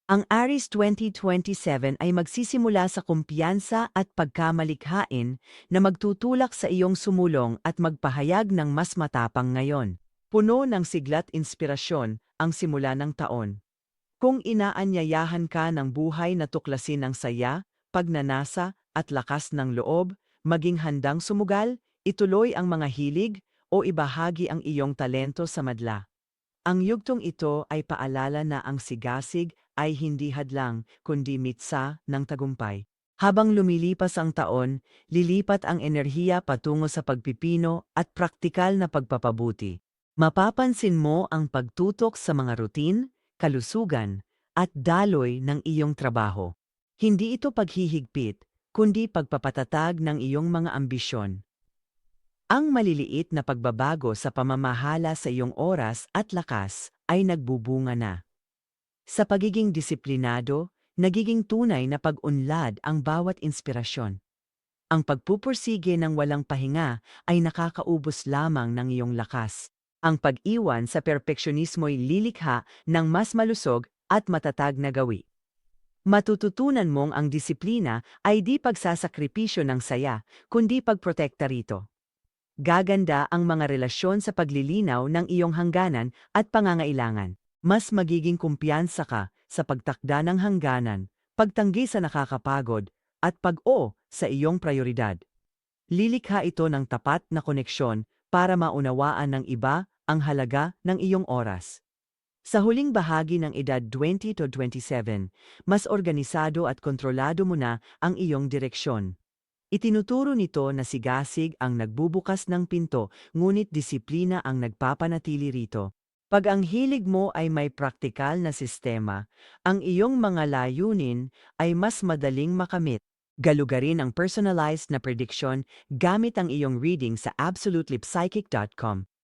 Ang Aries 2027 ay magsisimula sa kumpiyansa at pagkamalikhain na magtutulak sa iyong sumulong at magpahayag ng mas matapang ngayon. Puno ng sigla't inspirasyon ang simula ng taon. Kung inaanyayahan ka ng buhay na tuklasin ang saya, pagnanasa at lakas ng loob, maging handang sumugal, ituloy ang mga hilig o ibahagi ang iyong talento sa madla. Ang yugtong ito ay paalala na ang sigasig ay hindi hadlang kundi mitsa ng tagumpay. Habang lumilipas ang taon, lilipat ang enerhiya patungo sa pagpipino at praktikal na pagpapabuti. Mapapansin mo ang pagtutok sa mga routine, kalusugan, at daloy ng iyong trabaho. Hindi ito paghihigpit, kundi pagpapatatag ng iyong mga ambisyon. Ang maliliit na pagbabago sa pamamahala sa iyong oras at lakas ay nagbubunga na. Sa pagiging disiplinado, nagiging tunay na pag-unlad ang bawat inspirasyon. Ang pagpupursige ng walang pahinga ay nakakaubos lamang ng iyong lakas. Ang pag-iwan sa perpeksyonismo'y lilikha ng mas malusog at matatag na gawi. Matututunan mong ang disiplina ay di pagsasakripisyo ng saya, kundi pagprotekta rito. Gaganda ang mga relasyon sa paglilinaw ng iyong hangganan at pangangailangan. Mas magiging kumpiyansa ka sa pagtakda ng hangganan, pagtanggi sa nakakapagod, at pag-o sa iyong prioridad. Lilikha ito ng tapat na koneksyon para maunawaan ng iba ang halaga ng iyong oras. Sa huling bahagi ng edad 20 to 27, mas organisado at kontrolado mo na ang iyong direksyon. Itinuturo nito na sigasig ang nagbubukas ng pinto, ngunit disiplina ang nagpapanatili rito. Pag ang hilig mo ay may praktikal na sistema, ang iyong mga layunin ay mas madaling makamit. Galugarin ang personalized na prediction gamit ang iyong reading sa absolutelipsychic.com.